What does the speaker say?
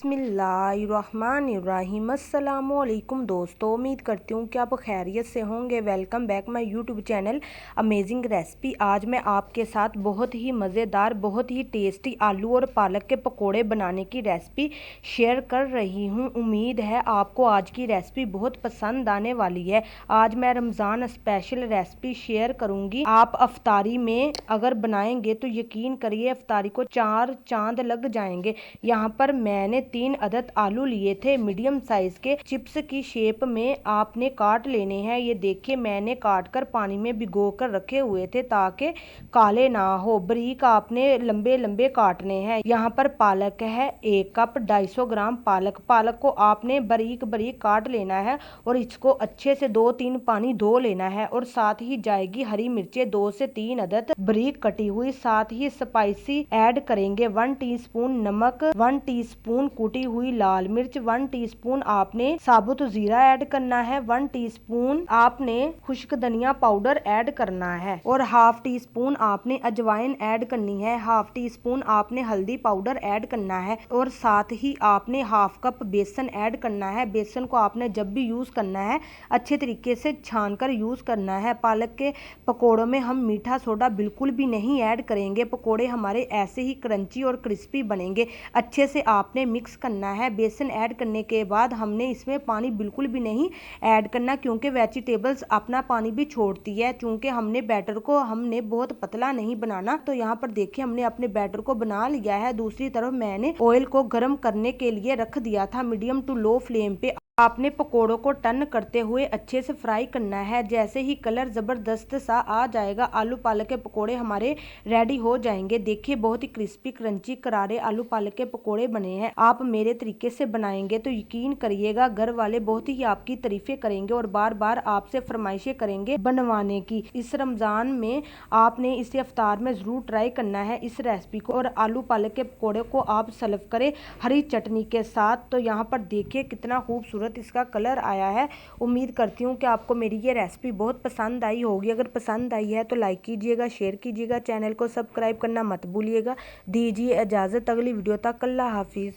बिस्मिल्लाहिर्रहमानिर्रहीम। अस्सलामुअलैकुम दोस्तों, उम्मीद करती हूँ कि आप खैरियत से होंगे। Welcome back my YouTube channel amazing recipe. आज मैं आपके साथ बहुत ही मज़ेदार, बहुत ही टेस्टी आलू और पालक के पकोड़े बनाने की रेसिपी शेयर कर रही हूँ। उम्मीद है आपको आज की रेसिपी बहुत पसंद आने वाली है। आज मैं रमज़ान स्पेशल रेसिपी शेयर करूँगी। आप अफ्तारी में अगर बनाएंगे तो यकीन करिए अफ्तारी को 4 चांद लग जाएंगे। यहाँ पर मैंने 3 अदद आलू लिए थे मीडियम साइज के। चिप्स की शेप में आपने काट लेने हैं। ये देखिए मैंने काट कर पानी में भिगो कर रखे हुए थे ताकि काले ना हो। बारीक आपने लंबे लंबे काटने हैं। यहाँ पर पालक है 1 कप, 250 ग्राम पालक को आपने बारीक बारीक काट लेना है और इसको अच्छे से 2-3 पानी धो लेना है। और साथ ही जाएगी हरी मिर्चें 2 से 3 अदद बारीक कटी हुई। साथ ही स्पाइसी ऐड करेंगे 1 टीस्पून नमक, 1 टीस्पून कुटी हुई लाल मिर्च, 1 टीस्पून आपने साबुत जीरा ऐड करना है, 1 टीस्पून आपने खुश्क धनिया पाउडर ऐड करना है और हाफ टी स्पून आपने अजवाइन ऐड करनी है, हाफ टी स्पून आपने हल्दी पाउडर ऐड करना है और साथ ही आपने हाफ कप बेसन ऐड करना है। बेसन को आपने जब भी यूज करना है अच्छे तरीके से छान कर यूज करना है। पालक के पकोड़ों में हम मीठा सोडा बिल्कुल भी नहीं ऐड करेंगे। पकोड़े हमारे ऐसे ही क्रंची और क्रिस्पी बनेंगे। अच्छे से आपने मिक्स करना है। बेसन ऐड करने के बाद हमने इसमें पानी बिल्कुल भी नहीं ऐड करना क्योंकि वेजिटेबल्स अपना पानी भी छोड़ती है। चूंकि हमने बैटर को बहुत पतला नहीं बनाना। तो यहाँ पर देखिए हमने अपने बैटर को बना लिया है। दूसरी तरफ मैंने ऑयल को गर्म करने के लिए रख दिया था मीडियम टू लो फ्लेम पे। आपने पकोड़ों को टर्न करते हुए अच्छे से फ्राई करना है। जैसे ही कलर जबरदस्त सा आ जाएगा आलू पालक के पकोड़े हमारे रेडी हो जाएंगे। देखिए बहुत ही क्रिस्पी क्रंची करारे आलू पालक के पकोड़े बने हैं। आप मेरे तरीके से बनाएंगे तो यकीन करिएगा घर वाले बहुत ही आपकी तारीफें करेंगे और बार बार आपसे फरमाइशें करेंगे बनवाने की। इस रमजान में आपने इसे इफ्तार में जरूर ट्राई करना है इस रेसिपी को। और आलू पालक के पकोड़े को आप सर्व करें हरी चटनी के साथ। तो यहाँ पर देखिए कितना खूबसूरत इसका कलर आया है। उम्मीद करती हूँ कि आपको मेरी ये रेसिपी बहुत पसंद आई होगी। अगर पसंद आई है तो लाइक कीजिएगा, शेयर कीजिएगा, चैनल को सब्सक्राइब करना मत भूलिएगा। दीजिए इजाज़त, अगली वीडियो तक अल्लाह हाफिज़।